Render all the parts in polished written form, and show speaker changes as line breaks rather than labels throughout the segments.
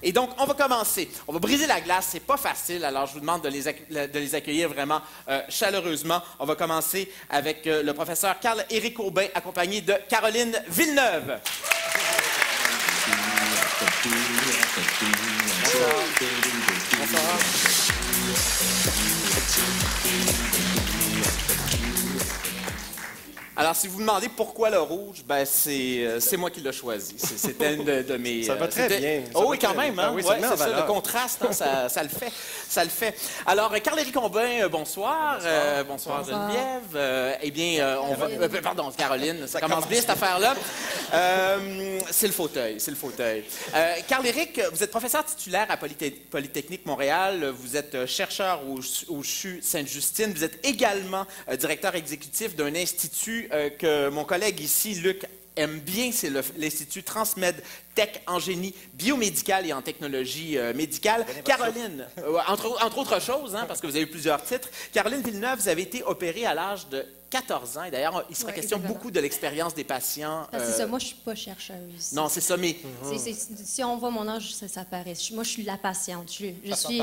Et donc, on va commencer. On va briser la glace, c'est pas facile, alors je vous demande de les accueillir vraiment chaleureusement. On va commencer avec le professeur Carl-Éric Aubin, accompagné de Caroline Villeneuve. Bonsoir. Alors, si vous me demandez pourquoi le rouge, ben c'est moi qui l'ai choisi. C'était une de mes...
Ça va très bien.
Oh oui, quand même. Hein?
Oui,
Ouais, c'est ça, le contraste, hein, ça le fait. Ça le fait. Alors, Carl-Éric Aubin, bonsoir. Bonsoir, Geneviève. Eh bien, on va... pardon, Caroline, ça commence bien, cette affaire-là. C'est le fauteuil, c'est le fauteuil. Carl-Éric, vous êtes professeur titulaire à Polytechnique Montréal. Vous êtes chercheur au CHU Sainte-Justine. Vous êtes également directeur exécutif d'un institut que mon collègue ici, Luc, aime bien, c'est l'Institut Transmed Tech en génie biomédical et en technologie médicale. Caroline, entre autres choses, hein, parce que vous avez eu plusieurs titres, Caroline Villeneuve, vous avez été opérée à l'âge de 14 ans. Et d'ailleurs, il sera question beaucoup de l'expérience des patients.
C'est ça, moi, je ne suis pas chercheuse.
Non, c'est ça, mais...
Si on voit mon âge, ça paraît. Moi, je suis la patiente. Je suis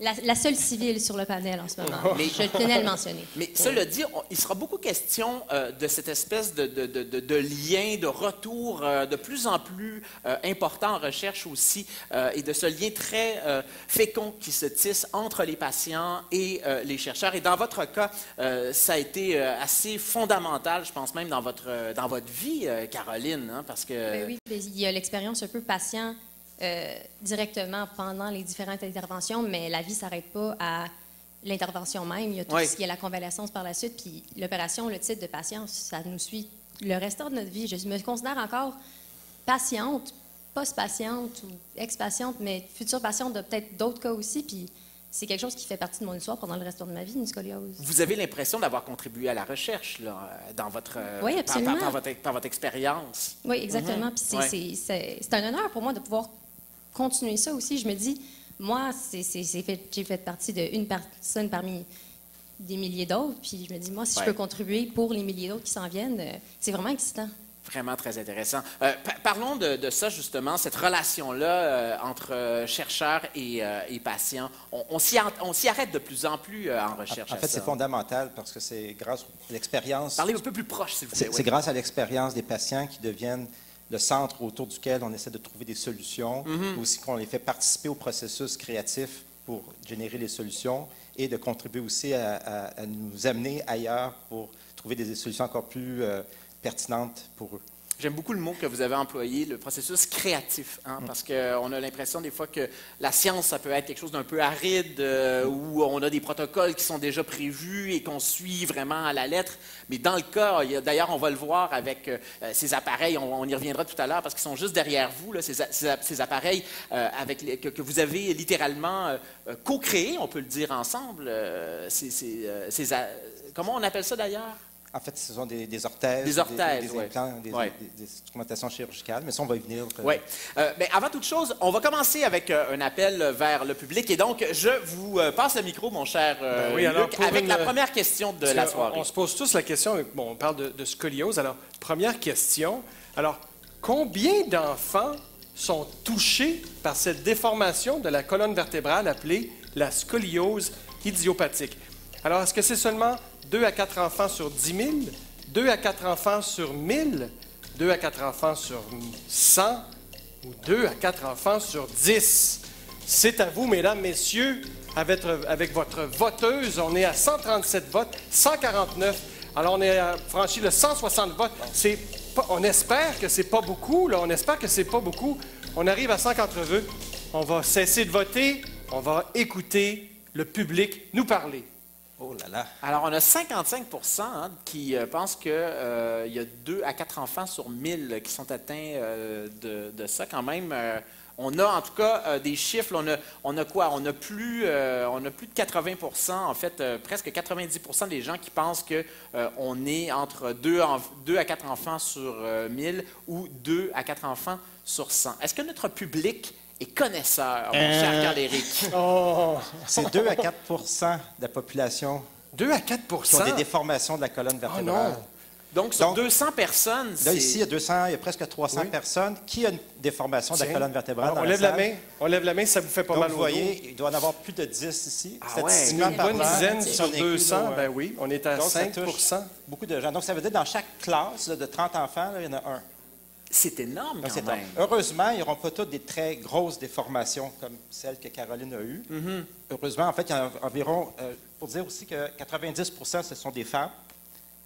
la seule civile sur le panel en ce moment. Mais je tenais à le mentionner.
Mais cela dit, il sera beaucoup question de cette espèce de lien, de retour de plus en plus important en recherche aussi, et de ce lien très fécond qui se tisse entre les patients et les chercheurs. Et dans votre cas, ça a été assez fondamental, je pense même dans votre vie, Caroline, hein, parce que...
Ben oui, il y a l'expérience un peu patient directement pendant les différentes interventions, mais la vie ne s'arrête pas à l'intervention même. Il y a tout ce qui est la convalescence par la suite, puis l'opération, le titre de patience, ça nous suit le restant de notre vie. Je me considère encore patiente, post-patiente ou ex-patiente, mais future patiente de peut-être d'autres cas aussi, puis c'est quelque chose qui fait partie de mon histoire pendant le restant de ma vie, une scoliose.
Vous avez l'impression d'avoir contribué à la recherche, là, dans votre,
oui, absolument.
Par votre expérience.
Oui, exactement. Puis c'est un honneur pour moi de pouvoir continuer ça aussi. Je me dis, moi, j'ai fait partie d'une personne parmi des milliers d'autres, puis je me dis, moi, si je peux contribuer pour les milliers d'autres qui s'en viennent, c'est vraiment excitant.
Vraiment très intéressant. Parlons de ça, justement, cette relation-là entre chercheurs et patients. On s'y arrête de plus en plus en recherche.
En fait, c'est fondamental parce que c'est grâce à l'expérience...
Parlez un peu plus proche, s'il vous plaît.
C'est grâce à l'expérience des patients qui deviennent le centre autour duquel on essaie de trouver des solutions, aussi qu'on les fait participer au processus créatif pour générer les solutions et de contribuer aussi à nous amener ailleurs pour trouver des solutions encore plus... pertinente pour eux.
J'aime beaucoup le mot que vous avez employé, le processus créatif, hein, parce qu'on a l'impression des fois que la science, ça peut être quelque chose d'un peu aride, où on a des protocoles qui sont déjà prévus et qu'on suit vraiment à la lettre. Mais dans le cas, d'ailleurs, on va le voir avec ces appareils, on y reviendra tout à l'heure, parce qu'ils sont juste derrière vous, là, ces appareils que vous avez littéralement co-créés, on peut le dire ensemble. Comment on appelle ça d'ailleurs?
En fait, ce sont des orthèses,
des
implants, des instrumentations chirurgicales, mais ça, on va y venir.
Oui. Mais avant toute chose, on va commencer avec un appel vers le public. Et donc, je vous passe le micro, mon cher Luc, avec la première question de la soirée.
On se pose tous la question, bon, on parle de scoliose. Alors, première question. Alors, combien d'enfants sont touchés par cette déformation de la colonne vertébrale appelée la scoliose idiopathique? Alors, est-ce que c'est seulement 2 à 4 enfants sur 10 000, 2 à 4 enfants sur 1000, 2 à 4 enfants sur 100 ou 2 à 4 enfants sur 10? C'est à vous, mesdames, messieurs, avec votre voteuse. On est à 137 votes, 149. Alors, on a franchi le 160 votes. On espère que c'est pas beaucoup, là. On espère que c'est pas beaucoup. On arrive à 180. On va cesser de voter. On va écouter le public nous parler.
Oh là là!
Alors, on a 55 qui pensent qu'il y a 2 à 4 enfants sur 1000 qui sont atteints de ça quand même. On a en tout cas des chiffres, on a quoi? On a plus de 80 en fait, presque 90 des gens qui pensent qu'on est entre 2 à 4 enfants sur 1000 ou 2 à 4 enfants sur 100. Est-ce que notre public est connaisseur, mon cher Carl-Éric?
Oh. C'est 2 à 4 de la population
2 à 4
qui ont des déformations de la colonne vertébrale.
Oh non.
Donc, sur 200 personnes,
là, ici, il y a presque 300 personnes qui ont une déformation de la colonne vertébrale.
Alors, on lève la main, ça vous fait pas
donc,
mal
vous
au
voyez,
dos.
il doit y en avoir plus de 10 ici.
Ah ouais, une bonne dizaine sur 200, ben oui, on est à
donc,
5
beaucoup de gens. Donc, ça veut dire que dans chaque classe là, de 30 enfants, là, il y en a un.
C'est énorme quand même.
Heureusement, ils n'auront pas toutes des très grosses déformations comme celle que Caroline a eue. Heureusement, en fait, il y a environ, pour dire aussi que 90 ce sont des femmes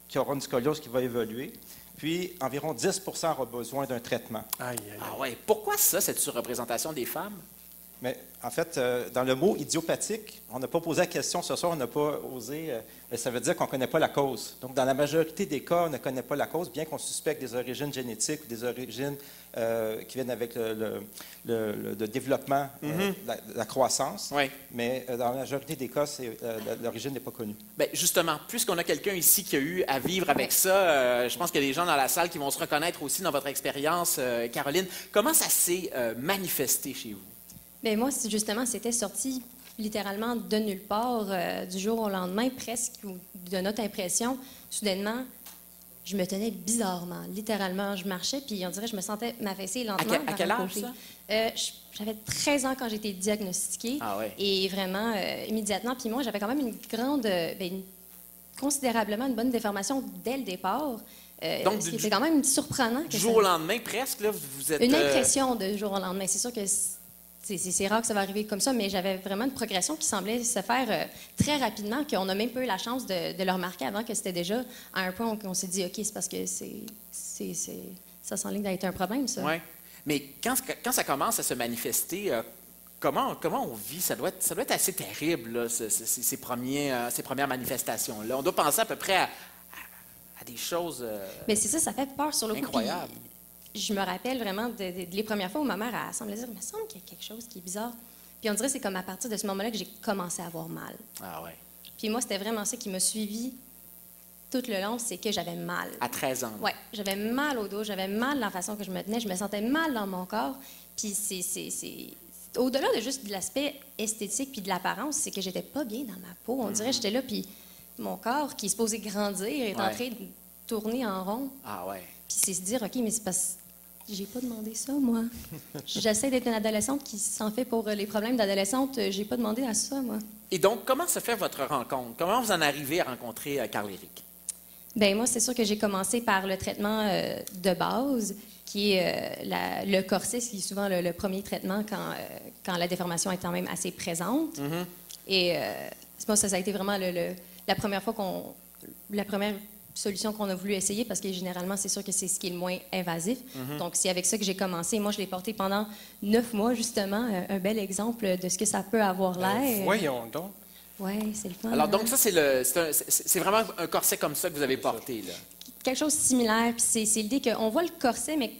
qui auront une scoliose qui va évoluer. Puis, environ 10 auront besoin d'un traitement.
Ah
ouais. Pourquoi ça, cette surreprésentation des femmes?
Mais en fait, dans le mot idiopathique, on n'a pas posé la question ce soir, on n'a pas osé, mais ça veut dire qu'on ne connaît pas la cause. Donc, dans la majorité des cas, on ne connaît pas la cause, bien qu'on suspecte des origines génétiques ou des origines qui viennent avec le développement, la croissance.
Oui.
Mais dans la majorité des cas, l'origine n'est pas connue.
Bien, justement, puisqu'on a quelqu'un ici qui a eu à vivre avec ça, je pense qu'il y a des gens dans la salle qui vont se reconnaître aussi dans votre expérience. Caroline, comment ça s'est manifesté chez vous?
Bien, moi, justement, c'était sorti littéralement de nulle part, du jour au lendemain, presque, de notre impression. Soudainement, je me tenais bizarrement. Littéralement, je marchais, puis on dirait que je me sentais m'affaisser lentement.
À quel âge, ça?
J'avais 13 ans quand j'ai été diagnostiquée.
Ah ouais.
Et vraiment, immédiatement. Puis moi, j'avais quand même considérablement une bonne déformation dès le départ. Donc, c'était quand même surprenant.
Du jour au lendemain, presque, là, vous êtes...
Une impression de jour au lendemain. C'est sûr que c'est rare que ça va arriver comme ça, mais j'avais vraiment une progression qui semblait se faire très rapidement, qu'on n'a même pas eu la chance de le remarquer avant que c'était déjà à un point où on s'est dit, OK, c'est parce que ça s'enligne d'être un problème, ça.
Oui. Mais quand ça commence à se manifester, comment on vit? Ça doit être assez terrible, là, ces premières manifestations-là. On doit penser à peu près à des choses
mais c'est ça fait peur sur le coup.
Incroyable.
Je me rappelle vraiment les premières fois où ma mère elle semblait dire, il me semble qu'il y a quelque chose qui est bizarre. Puis on dirait que c'est comme à partir de ce moment-là que j'ai commencé à avoir mal.
Ah ouais.
Puis moi, c'était vraiment ça qui m'a suivi tout le long, c'est que j'avais mal.
À 13 ans?
Oui, j'avais mal au dos, j'avais mal de la façon que je me tenais, je me sentais mal dans mon corps. Puis au-delà de juste de l'aspect esthétique puis de l'apparence, c'est que j'étais pas bien dans ma peau. On dirait que j'étais là, puis mon corps, qui est supposé grandir, est en train de tourner en rond.
Ah ouais.
Puis c'est se dire, OK, mais c'est parce que j'ai pas demandé ça, moi. J'essaie d'être une adolescente qui s'en fait pour les problèmes d'adolescente. J'ai pas demandé à ça, moi.
Et donc, comment se fait votre rencontre? Comment vous en arrivez à rencontrer Carl-Éric?
Bien, moi, c'est sûr que j'ai commencé par le traitement de base, qui est le corset, qui est souvent le premier traitement quand la déformation est quand même assez présente.
Mm-hmm.
Et moi, ça a été vraiment la première fois la première solution qu'on a voulu essayer, parce que généralement, c'est sûr que c'est ce qui est le moins invasif.
Mm-hmm.
Donc, c'est avec ça que j'ai commencé. Moi, je l'ai porté pendant 9 mois, justement, un bel exemple de ce que ça peut avoir l'air.
Voyons donc.
Oui, c'est le fun.
Alors, donc, ça, c'est vraiment un corset comme ça que vous avez porté, là.
Quelque chose de similaire. Puis c'est l'idée qu'on voit le corset, mais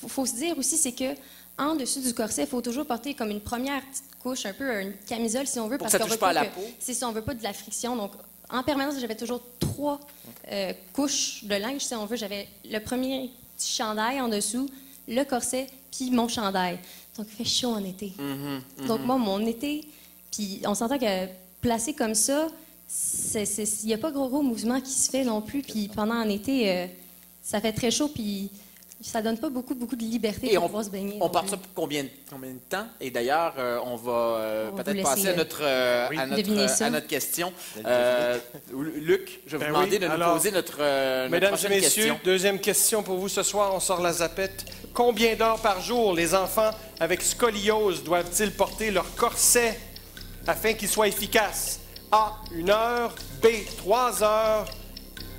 il faut se dire aussi, c'est que en dessus du corset, il faut toujours porter comme une première petite couche, un peu une camisole, si on veut.
Pour que ça ne touche pas à la peau.
C'est si on veut pas de la friction. Donc, en permanence, j'avais toujours 3 couches de linge, si on veut. J'avais le premier petit chandail en dessous, le corset, puis mon chandail. Donc, il fait chaud en été.
Mm-hmm.
Donc, moi, mon été, puis on s'entend que placé comme ça, il n'y a pas gros mouvement qui se fait non plus. Puis pendant un été, ça fait très chaud, puis ça donne pas beaucoup de liberté pour pouvoir se baigner.
On porte ça pour combien de temps? Et d'ailleurs, on va peut-être passer à notre question. Luc, je vais vous demander de nous poser notre
mesdames
prochaine
et messieurs,
question.
Deuxième question pour vous ce soir. On sort la zapette. Combien d'heures par jour les enfants avec scoliose doivent-ils porter leur corset afin qu'il soit efficace? A, 1 heure. B, 3 heures.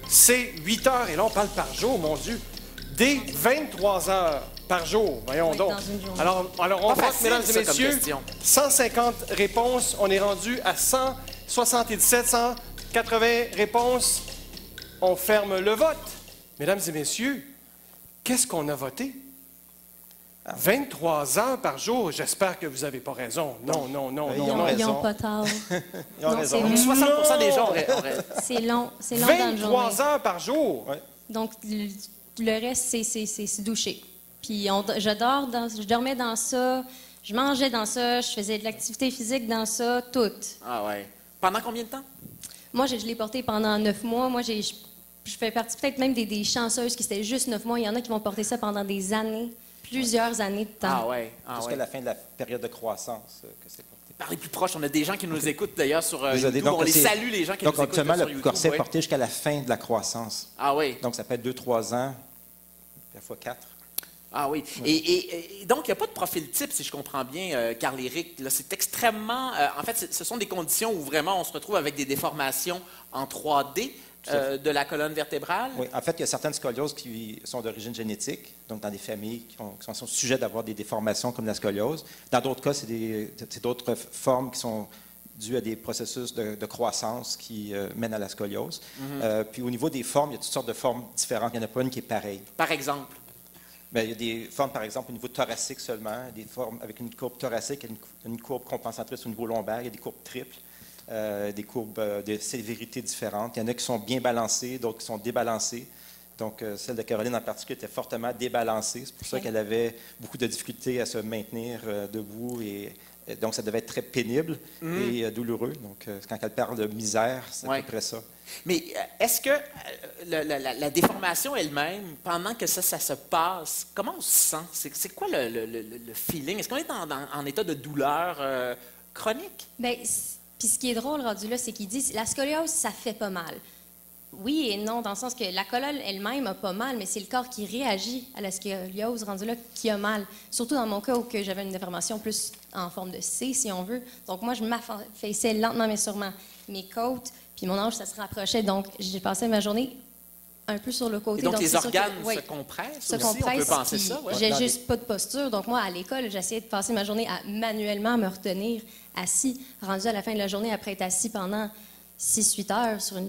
C, 8 heures. Et là, on parle par jour, mon Dieu. D, 23 heures par jour. Voyons donc. Alors on vote, mesdames et messieurs, 150 réponses. On est rendu à 177, 180 réponses. On ferme le vote. Mesdames et messieurs, qu'est-ce qu'on a voté? 23 heures par jour. J'espère que vous n'avez pas raison. Non.
Ils n'ont pas tort.
Ils ont raison.
Donc, 60% des gens auraient...
C'est long dans la journée.
23 heures par jour.
Ouais.
Donc, le reste, c'est se doucher. Puis, je dormais dans ça, je mangeais dans ça, je faisais de l'activité physique dans ça, tout.
Ah ouais. Pendant combien de temps?
Moi, je l'ai porté pendant 9 mois. Moi, je fais partie peut-être même des chanceuses qui c'était juste 9 mois. Il y en a qui vont porter ça pendant des années, plusieurs années de temps.
Ah ouais.
Jusqu'à la fin de la période de croissance que c'est porté.
Par les plus proches, on a des gens qui nous écoutent d'ailleurs sur
Désolé,
YouTube.
donc,
On les
c'est-
salue, les gens qui nous
Donc,
écoutent
actuellement,
sur
le
YouTube.
corset est
ouais.
porté jusqu'à la fin de la croissance.
Ah oui.
Donc, ça peut être 2-3 ans, parfois 4.
Ah oui. Et donc, il n'y a pas de profil type, si je comprends bien, Carl-Éric. Là, c'est extrêmement... en fait, ce sont des conditions où vraiment on se retrouve avec des déformations en 3D de la colonne vertébrale.
Oui, en fait, il y a certaines scolioses qui sont d'origine génétique, donc dans des familles qui sont sujets d'avoir des déformations comme la scoliose. Dans d'autres cas, c'est d'autres formes qui sont dues à des processus de croissance qui mènent à la scoliose. Puis au niveau des formes, il y a toutes sortes de formes différentes. Il n'y en a pas une qui est pareille.
Par exemple.
Bien, il y a des formes, par exemple, au niveau thoracique seulement, des formes avec une courbe thoracique, une courbe compensatrice au niveau lombaire, il y a des courbes triples, des courbes de sévérité différentes. Il y en a qui sont bien balancées, d'autres qui sont débalancées. Donc, celle de Caroline en particulier était fortement débalancée. C'est pour ça qu'elle avait beaucoup de difficultés à se maintenir debout. Et donc, ça devait être très pénible et douloureux. Donc, quand elle parle de misère, c'est à peu près ça.
Mais est-ce que la déformation elle-même, pendant que ça se passe, comment on se sent? C'est quoi le feeling? Est-ce qu'on est en état de douleur chronique?
Bien, puis ce qui est drôle rendu là, c'est qu'il dit la scoliose, ça fait pas mal. Oui et non, dans le sens que la colonne elle-même a pas mal, mais c'est le corps qui réagit à la scoliose rendu là qui a mal. Surtout dans mon cas où j'avais une déformation plus en forme de C, si on veut. Donc moi, je m'affaissais lentement mais sûrement mes côtes, puis mon hanche, ça se rapprochait. Donc j'ai passé ma journée un peu sur le côté.
Et donc les
c'est sûr
organes
que, oui,
se compressent
se
aussi, on peut
compressent,
penser
puis
ça. Ouais.
j'ai juste pas de posture. Donc moi, à l'école, j'essayais de passer ma journée à manuellement me retenir assis. Rendu à la fin de la journée, après être assis pendant 6-8 heures sur un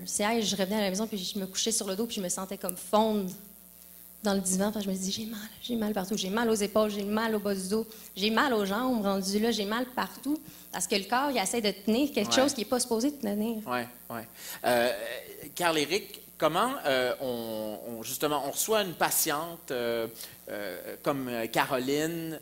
siège, je revenais à la maison, puis je me couchais sur le dos, puis je me sentais comme fondre dans le divan. Puis je me disais, j'ai mal partout. J'ai mal aux épaules, j'ai mal au bas du dos, j'ai mal aux jambes, rendu là, j'ai mal partout. Parce que le corps, il essaie de tenir quelque chose qui n'est pas supposé de tenir.
Oui, oui. Carl-Éric, comment justement, on reçoit une patiente comme Caroline.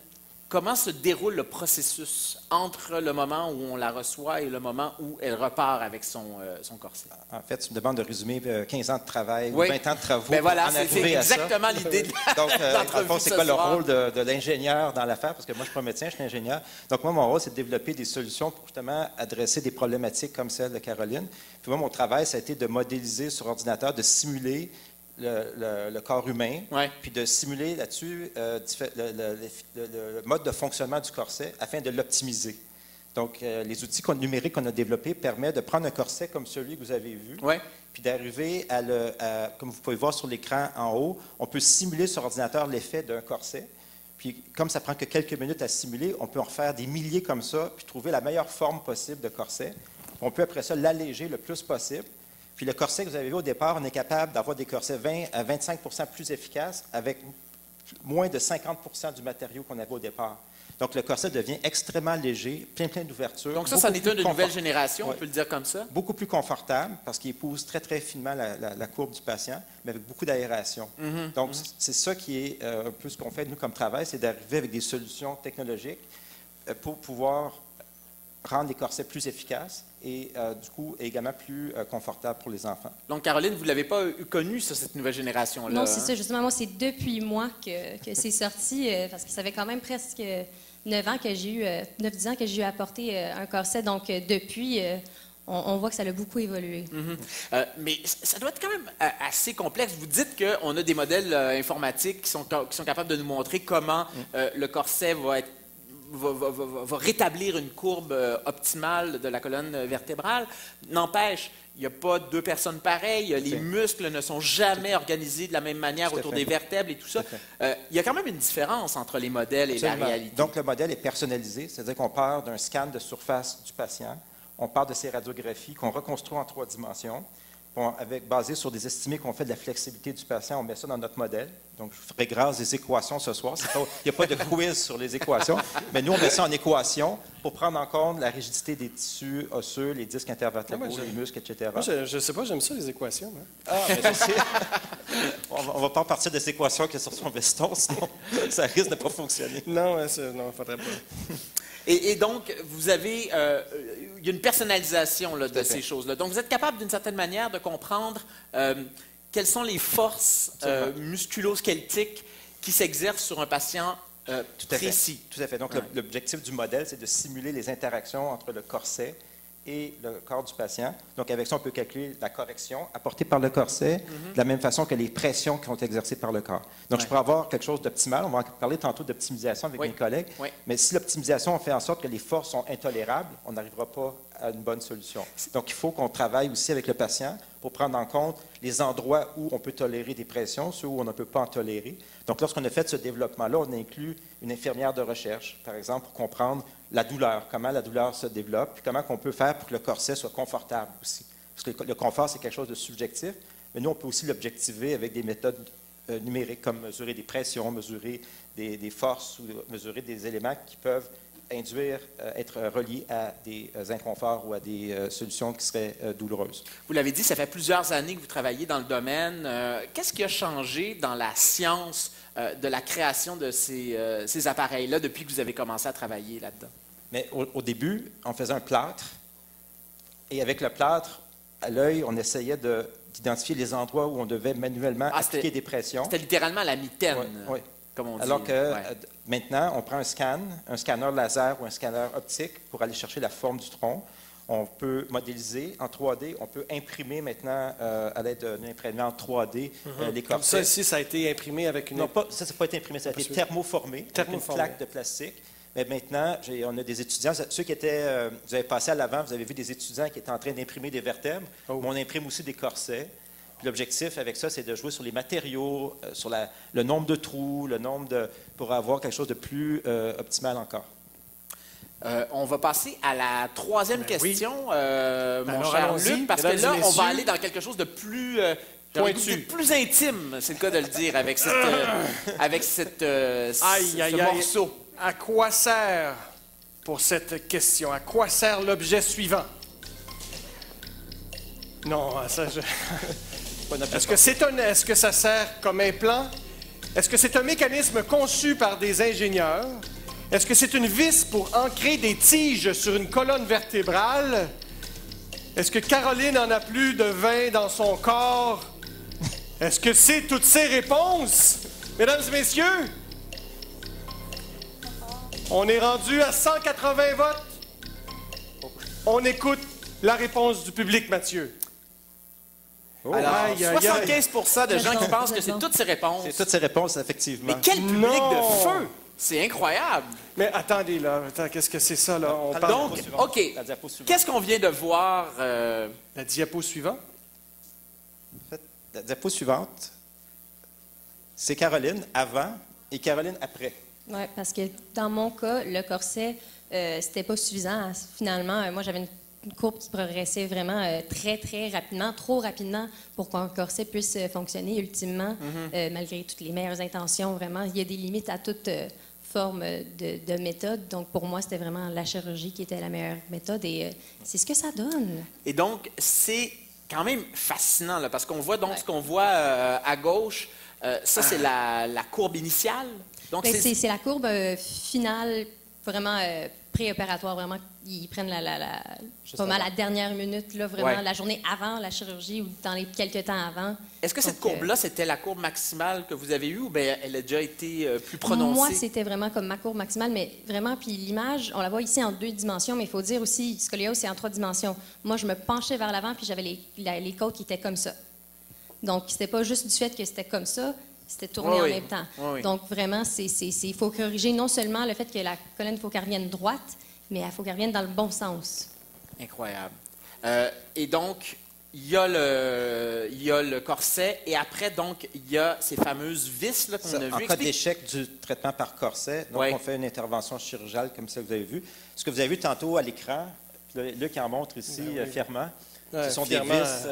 Comment se déroule le processus entre le moment où on la reçoit et le moment où elle repart avec son corset?
En fait, tu me demandes de résumer 15 ans de travail ou
Oui.
20 ans de travaux
Ben voilà,
pour en
c'est
arriver à ça.
exactement l'idée de
Donc,
l'entrevue
dans le fond, c'est
ce
quoi le
soir.
rôle de l'ingénieur dans l'affaire? Parce que moi, je ne suis pas médecin, je suis ingénieur. Donc, moi, mon rôle, c'est de développer des solutions pour justement adresser des problématiques comme celle de Caroline. Puis moi, mon travail, ça a été de modéliser sur ordinateur, de simuler le corps humain, puis de simuler là-dessus le mode de fonctionnement du corset afin de l'optimiser. Donc, les outils numériques qu'on a développés permettent de prendre un corset comme celui que vous avez vu, puis d'arriver comme vous pouvez voir sur l'écran en haut, on peut simuler sur ordinateur l'effet d'un corset. Puis, comme ça prend que quelques minutes à simuler, on peut en refaire des milliers comme ça, puis trouver la meilleure forme possible de corset. On peut après ça l'alléger le plus possible. Puis le corset que vous avez vu au départ, on est capable d'avoir des corsets 20 à 25 plus efficaces avec moins de 50 du matériau qu'on avait au départ. Donc, le corset devient extrêmement léger, plein d'ouvertures.
Donc ça en est une de nouvelle génération, on peut le dire comme ça?
Beaucoup plus confortable parce qu'il épouse très, très finement la courbe du patient, mais avec beaucoup d'aération. Donc, c'est ça qui est un peu ce qu'on fait, nous, comme travail, c'est d'arriver avec des solutions technologiques pour pouvoir rendre les corsets plus efficaces et, du coup, également plus confortables pour les enfants.
Donc, Caroline, vous ne l'avez pas connue, cette nouvelle génération-là?
Non, c'est ça. Justement, moi, c'est depuis moi que c'est sorti, parce que ça fait quand même presque 9 ans que j'ai eu, 9-10 ans que j'ai eu à porter un corset. Donc, depuis, on voit que ça a beaucoup évolué.
Mais ça doit être quand même assez complexe. Vous dites qu'on a des modèles informatiques qui sont capables de nous montrer comment le corset va rétablir une courbe optimale de la colonne vertébrale. N'empêche, il n'y a pas deux personnes pareilles. Les muscles ne sont jamais organisés de la même manière autour des vertèbres et tout ça. Il y a quand même une différence entre les modèles et la réalité.
Donc, le modèle est personnalisé, c'est-à-dire qu'on part d'un scan de surface du patient, on part de ses radiographies qu'on reconstruit en 3 dimensions. Basé sur des estimés qu'on fait de la flexibilité du patient, on met ça dans notre modèle. Donc, je ferai grâce des équations ce soir. Il n'y a pas de quiz sur les équations, mais nous, on met ça en équation pour prendre en compte la rigidité des tissus osseux, les disques intervertébraux, les muscles, etc.
Moi, je ne sais pas, j'aime ça, les équations. Hein.
Ah, mais je sais. On ne va pas partir des équations qu'il y a sur son veston, sinon ça risque de ne pas fonctionner.
Non, il ne faudrait pas.
Et donc, vous avez, il y a une personnalisation là, de ces choses-là. Donc, vous êtes capable, d'une certaine manière, de comprendre quelles sont les forces musculo-squelettiques qui s'exercent sur un patient précis.
Tout à fait. Donc, l'objectif du modèle, c'est de simuler les interactions entre le corset et le corps du patient. Donc, avec ça, on peut calculer la correction apportée par le corset de la même façon que les pressions qui sont exercées par le corps. Donc, je pourrais avoir quelque chose d'optimal. On va en parler tantôt d'optimisation avec mes collègues. Mais si l'optimisation fait en sorte que les forces sont intolérables, on n'arrivera pas à une bonne solution. Donc, il faut qu'on travaille aussi avec le patient pour prendre en compte les endroits où on peut tolérer des pressions, ceux où on ne peut pas en tolérer. Donc, lorsqu'on a fait ce développement-là, on inclut une infirmière de recherche, par exemple, pour comprendre la douleur, comment la douleur se développe, puis comment on peut faire pour que le corset soit confortable aussi. Parce que le confort, c'est quelque chose de subjectif, mais nous, on peut aussi l'objectiver avec des méthodes numériques, comme mesurer des pressions, mesurer des forces ou mesurer des éléments qui peuvent induire, être reliés à des inconforts ou à des solutions qui seraient douloureuses.
Vous l'avez dit, ça fait plusieurs années que vous travaillez dans le domaine. Qu'est-ce qui a changé dans la science de la création de ces appareils-là depuis que vous avez commencé à travailler là-dedans?
Mais au début, on faisait un plâtre, et avec le plâtre, à l'œil, on essayait d'identifier les endroits où on devait manuellement appliquer des pressions.
C'était littéralement la mitaine.
Oui.
Comme on dit.
Alors que maintenant, on prend un scanner laser ou un scanner optique pour aller chercher la forme du tronc. On peut modéliser en 3D. On peut imprimer maintenant, à l'aide d'un imprimé en 3D, les corsets.
Comme ça, ici, ça a été imprimé avec une...
Non, ça n'a pas été imprimé. Ça a été thermoformé, avec une plaque de plastique. Mais maintenant, on a des étudiants, ceux qui étaient... vous avez passé à l'avant, vous avez vu des étudiants qui étaient en train d'imprimer des vertèbres. Mais on imprime aussi des corsets. L'objectif avec ça, c'est de jouer sur les matériaux, sur le nombre de trous, pour avoir quelque chose de plus optimal encore.
On va passer à la troisième question, mon cher Luc, parce que là, on va aller dans quelque chose de plus plus intime, c'est le cas de le dire, avec ce morceau.
À quoi sert, pour cette question, à quoi sert l'objet suivant? Non, ça, Est-ce que ça sert comme implant? Est-ce que c'est un mécanisme conçu par des ingénieurs? Est-ce que c'est une vis pour ancrer des tiges sur une colonne vertébrale? Est-ce que Caroline en a plus de 20 dans son corps? Est-ce que c'est toutes ces réponses? Mesdames et messieurs, on est rendu à 180 votes. On écoute la réponse du public, Mathieu.
Alors, 75% de gens qui pensent que c'est toutes ces réponses.
C'est toutes ces réponses, effectivement.
Mais quel public de feu! C'est incroyable.
Mais attendez, là. Qu'est-ce que c'est ça, là?
Donc, OK. Qu'est-ce qu'on vient de voir?
La diapo suivante?
En fait, la diapo suivante, c'est Caroline avant et Caroline après.
Oui, parce que dans mon cas, le corset, c'était pas suffisant. Finalement, moi, j'avais une courbe qui progressait vraiment très, très rapidement, trop rapidement pour qu'un corset puisse fonctionner ultimement, malgré toutes les meilleures intentions. Vraiment, il y a des limites à toute forme de méthode. Donc, pour moi, c'était vraiment la chirurgie qui était la meilleure méthode et c'est ce que ça donne.
Et donc, c'est quand même fascinant, là, parce qu'on voit donc ce qu'on voit à gauche. Ça, c'est la courbe initiale. Donc,
c'est la courbe finale, vraiment préopératoire, vraiment. Ils prennent pas mal la dernière minute, là, vraiment la journée avant la chirurgie ou dans les quelques temps avant.
Est-ce que cette courbe-là, c'était la courbe maximale que vous avez eue ou bien elle a déjà été plus prononcée?
Moi, c'était vraiment comme ma courbe maximale, mais vraiment, puis l'image, on la voit ici en 2 dimensions, mais il faut dire aussi, scoliose, c'est en 3 dimensions. Moi, je me penchais vers l'avant, puis j'avais les côtes qui étaient comme ça. Donc, c'était pas juste du fait que c'était comme ça, c'était tourné en même temps. Donc, vraiment, il faut corriger non seulement le fait que la colonne, il faut qu'elle revienne droite, mais il faut qu'elle revienne dans le bon sens.
Incroyable. Et donc, il y a le corset, et après, donc, il y a ces fameuses vis là, qu'on a vues.
En cas d'échec du traitement par corset, donc on fait une intervention chirurgicale, comme ça que vous avez vu. Ce que vous avez vu tantôt à l'écran, Luc en montre ici fièrement, ce sont des vis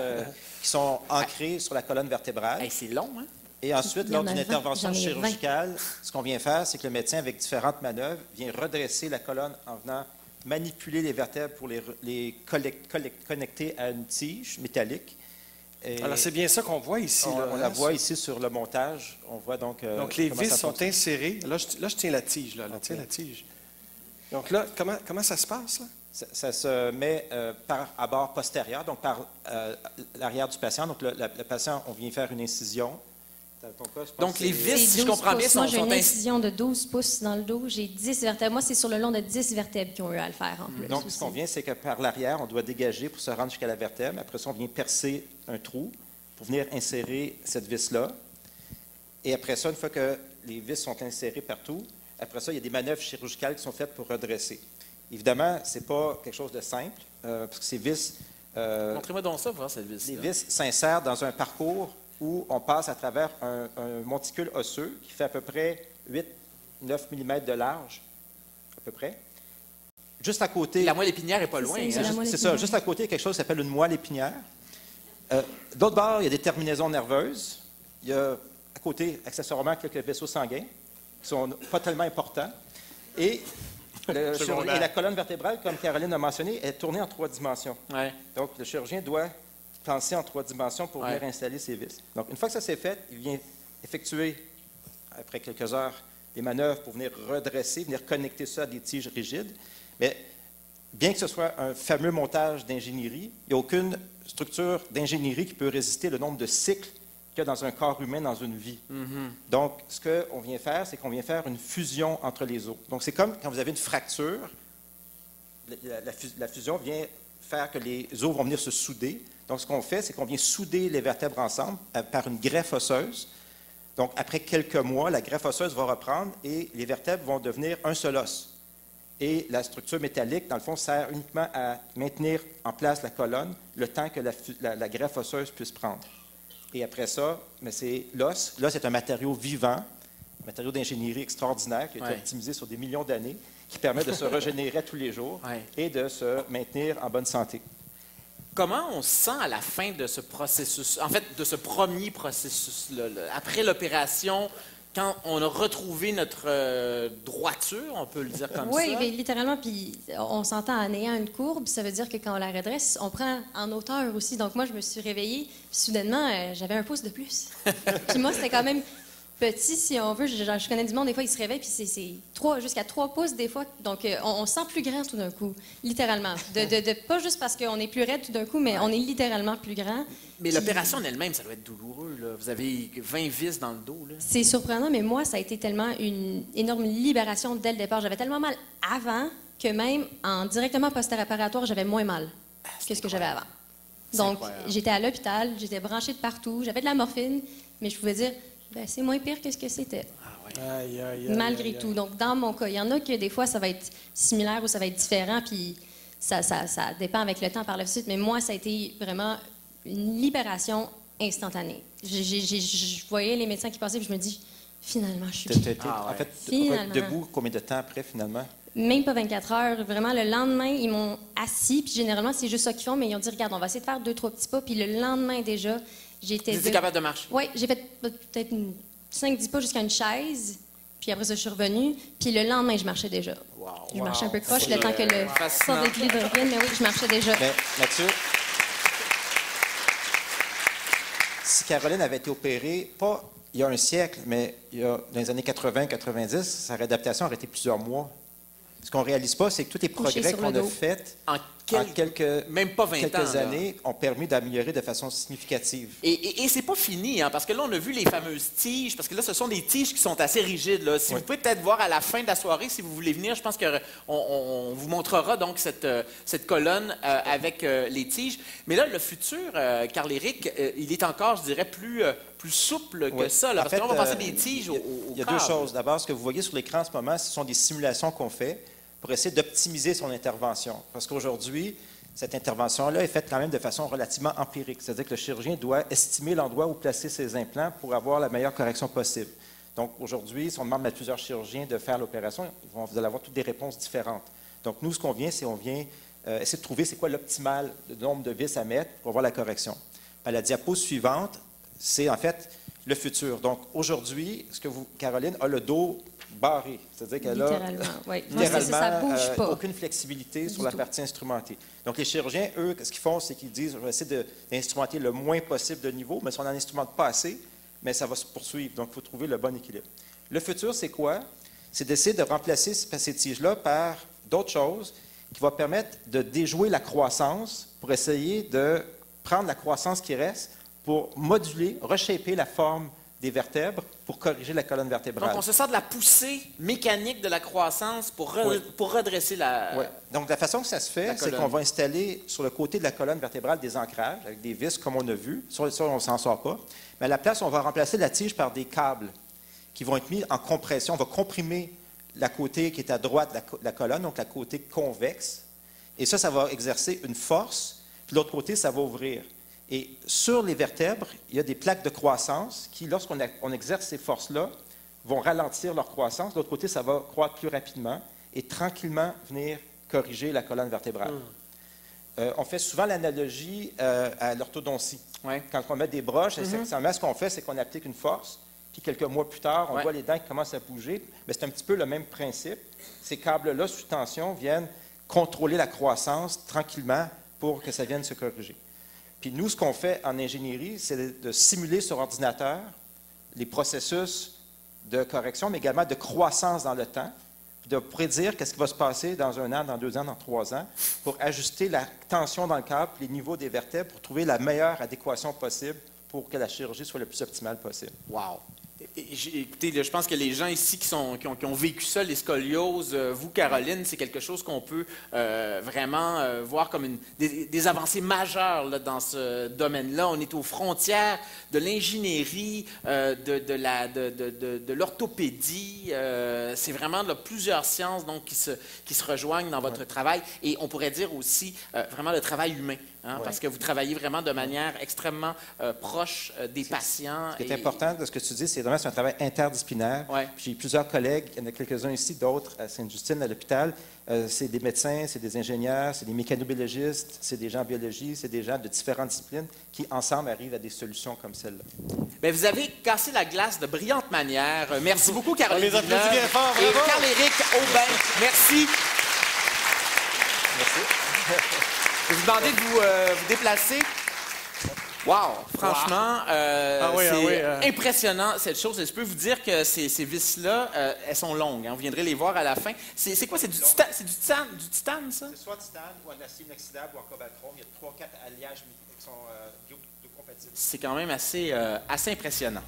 qui sont ancrées sur la colonne vertébrale.
C'est long, hein?
Et ensuite, lors d'une intervention chirurgicale, ce qu'on vient faire, c'est que le médecin, avec différentes manœuvres, vient redresser la colonne en venant manipuler les vertèbres pour les connecter à une tige métallique. Et
alors, c'est bien ça qu'on voit ici.
On la voit ici sur le montage. On voit donc
les vis sont insérées. Là, je tiens la tige. Là. Tiens la tige. Donc là, comment ça se passe, là?
Ça se met à bord postérieur, donc par l'arrière du patient. Donc, le patient, on vient faire une incision.
Donc, les vis, si je comprends bien,
Moi, j'ai une incision de 12 pouces dans le dos. J'ai 10 vertèbres. Moi, c'est sur le long de 10 vertèbres qui ont eu à le faire, en plus.
Donc, ce qu'on vient, c'est que par l'arrière, on doit dégager pour se rendre jusqu'à la vertèbre. Après ça, on vient percer un trou pour venir insérer cette vis-là. Et après ça, une fois que les vis sont insérées partout, après ça, il y a des manœuvres chirurgicales qui sont faites pour redresser. Évidemment, ce n'est pas quelque chose de simple, parce que ces vis...
Montrez-moi donc ça pour voir cette vis.
Les vis s'insèrent dans un parcours où on passe à travers un monticule osseux qui fait à peu près 8-9 mm de large, à peu près. Juste à côté...
La moelle épinière n'est pas loin.
C'est ça. Juste à côté, il y a quelque chose qui s'appelle une moelle épinière. D'autre part, il y a des terminaisons nerveuses. Il y a à côté, accessoirement, quelques vaisseaux sanguins qui sont pas tellement importants. Et la colonne vertébrale, comme Caroline a mentionné, est tournée en 3 dimensions.
Ouais.
Donc, le chirurgien doit penser en 3 dimensions pour venir installer ses vis. Donc, une fois que ça c'est fait, il vient effectuer, après quelques heures, des manœuvres pour venir redresser, venir connecter ça à des tiges rigides. Mais bien que ce soit un fameux montage d'ingénierie, il n'y a aucune structure d'ingénierie qui peut résister le nombre de cycles qu'il y a dans un corps humain dans une vie. Donc, ce qu'on vient faire, c'est qu'on vient faire une fusion entre les os. Donc, c'est comme quand vous avez une fracture, la fusion vient faire que les os vont venir se souder. Donc, ce qu'on fait, c'est qu'on vient souder les vertèbres ensemble par une greffe osseuse. Donc, après quelques mois, la greffe osseuse va reprendre et les vertèbres vont devenir un seul os. Et la structure métallique, dans le fond, sert uniquement à maintenir en place la colonne le temps que la greffe osseuse puisse prendre. Et après ça, c'est l'os. L'os est un matériau vivant, un matériau d'ingénierie extraordinaire qui a été optimisé sur des millions d'années, qui permet de se régénérer tous les jours et de se maintenir en bonne santé.
Comment on se sent à la fin de ce processus, en fait, de ce premier processus-là, après l'opération, quand on a retrouvé notre droiture, on peut le dire comme ça?
Oui, mais littéralement, puis on s'entend en ayant une courbe, ça veut dire que quand on la redresse, on prend en hauteur aussi. Donc moi, je me suis réveillée, puis soudainement, j'avais un pouce de plus. Puis moi, c'était quand même petit, si on veut. Je connais du monde, des fois, ils se réveillent, puis c'est jusqu'à 3 pouces des fois. Donc, on se sent plus grand tout d'un coup, littéralement. Pas juste parce qu'on est plus raide tout d'un coup, mais on est littéralement plus grand.
Mais l'opération en elle-même, ça doit être douloureux, là. Vous avez 20 vis dans le dos, là.
C'est surprenant, mais moi, ça a été tellement une énorme libération dès le départ. J'avais tellement mal avant que même en directement post-opératoire, j'avais moins mal que ce que j'avais avant. Donc, j'étais à l'hôpital, j'étais branchée de partout, j'avais de la morphine, mais je pouvais dire... c'est moins pire que ce que c'était. Malgré tout. Donc, dans mon cas, il y en a que des fois, ça va être similaire ou ça va être différent, puis ça dépend avec le temps par la suite. Mais moi, ça a été vraiment une libération instantanée. Je voyais les médecins qui passaient, puis je me dis, finalement, je suis bien.
En fait, debout, combien de temps après, finalement?
Même pas 24 heures. Vraiment, le lendemain, ils m'ont assis, puis généralement, c'est juste ça qu'ils font, mais ils ont dit, regarde, on va essayer de faire 2-3 petits pas, puis le lendemain, déjà, j'étais...
Vous étiez capable de marcher?
Oui, j'ai fait peut-être 5-10 pas jusqu'à une chaise, puis après ça, je suis revenue, puis le lendemain, je marchais déjà. Je marchais un peu croche, le temps que le sang d'équilibre revienne, mais oui, je marchais déjà.
Mais, Mathieu, si Caroline avait été opérée, pas il y a un siècle, mais dans les années 80-90, sa réadaptation aurait été plusieurs mois. Ce qu'on ne réalise pas, c'est que tous les progrès qu'on a faits en
même pas 20
quelques années ont permis d'améliorer de façon significative.
Et c'est pas fini, hein, parce que là, on a vu les fameuses tiges, parce que là, ce sont des tiges qui sont assez rigides. Là. Si vous pouvez peut-être voir à la fin de la soirée, si vous voulez venir, je pense qu'on vous montrera donc cette colonne avec les tiges. Mais là, le futur, Carl-Éric, il est encore, je dirais, plus souple que ça. Là, parce qu'on va passer des tiges au
Il y a 2 choses. D'abord, ce que vous voyez sur l'écran en ce moment, ce sont des simulations qu'on fait pour essayer d'optimiser son intervention. Parce qu'aujourd'hui, cette intervention-là est faite quand même de façon relativement empirique. C'est-à-dire que le chirurgien doit estimer l'endroit où placer ses implants pour avoir la meilleure correction possible. Donc, aujourd'hui, si on demande à plusieurs chirurgiens de faire l'opération, vous allez avoir toutes des réponses différentes. Donc, nous, ce qu'on vient, c'est essayer de trouver c'est quoi l'optimal nombre de vis à mettre pour avoir la correction. À la diapo suivante, c'est en fait le futur. Donc, aujourd'hui, Caroline a le dos barré, c'est-à-dire qu'elle a littéralement aucune flexibilité sur la partie instrumentée. Donc, les chirurgiens, eux, ce qu'ils font, c'est qu'ils disent, on va essayer d'instrumenter le moins possible de niveau, mais si on n'en instrumente pas assez, mais ça va se poursuivre. Donc, il faut trouver le bon équilibre. Le futur, c'est quoi? C'est d'essayer de remplacer ces tiges-là par d'autres choses qui vont permettre de déjouer la croissance pour essayer de prendre la croissance qui reste pour moduler, reshaper la forme des vertèbres pour corriger la colonne vertébrale.
Donc, on se sert de la poussée mécanique de la croissance pour redresser la...
Oui. Donc, la façon que ça se fait, c'est qu'on va installer sur le côté de la colonne vertébrale des ancrages avec des vis, comme on a vu. Ça, on ne s'en sort pas. Mais à la place, on va remplacer la tige par des câbles qui vont être mis en compression. On va comprimer la côté qui est à droite de la colonne, donc la côté convexe. Et ça va exercer une force. Puis l'autre côté, ça va ouvrir. Et sur les vertèbres, il y a des plaques de croissance qui, lorsqu'on exerce ces forces-là, vont ralentir leur croissance. De l'autre côté, ça va croître plus rapidement et tranquillement venir corriger la colonne vertébrale. On fait souvent l'analogie à l'orthodontie.
Ouais.
Quand on met des broches, ce qu'on fait, c'est qu'on applique une force, puis quelques mois plus tard, on voit les dents qui commencent à bouger. Mais c'est un petit peu le même principe. Ces câbles-là, sous tension, viennent contrôler la croissance tranquillement pour que ça vienne se corriger. Puis nous, ce qu'on fait en ingénierie, c'est de simuler sur ordinateur les processus de correction, mais également de croissance dans le temps, puis de prédire qu'est-ce qui va se passer dans 1 an, dans 2 ans, dans 3 ans, pour ajuster la tension dans le câble, les niveaux des vertèbres, pour trouver la meilleure adéquation possible pour que la chirurgie soit le plus optimale possible.
Wow! Écoutez, je pense que les gens ici qui ont vécu ça, les scolioses, vous, Caroline, c'est quelque chose qu'on peut vraiment voir comme des avancées majeures là, dans ce domaine-là. On est aux frontières de l'ingénierie, de l'orthopédie. C'est vraiment là, plusieurs sciences donc, qui se rejoignent dans votre travail. Et on pourrait dire aussi vraiment le travail humain. Parce que vous travaillez vraiment de manière extrêmement proche des patients.
Ce qui est important de ce que tu dis, c'est vraiment un travail interdisciplinaire. J'ai plusieurs collègues, il y en a quelques-uns ici, d'autres à Sainte-Justine, à l'hôpital. C'est des médecins, c'est des ingénieurs, c'est des mécanobiologistes, c'est des gens en biologie, c'est des gens de différentes disciplines qui, ensemble, arrivent à des solutions comme celle-là.
Bien, vous avez cassé la glace de brillante manière. Merci beaucoup, Caroline.
On les applaudit bien fort,
et Carl-Éric Aubin. Merci.
Merci.
Je vais vous demander de vous déplacer. Wow! Franchement, c'est impressionnant, cette chose. Et je peux vous dire que ces vis-là, elles sont longues. Hein. Vous viendrez les voir à la fin. C'est quoi? C'est du titane, ça?
C'est soit titane ou en acier inoxydable ou en cobachrome. Il y a 3-4 alliages qui sont biocompatibles.
C'est quand même assez impressionnant.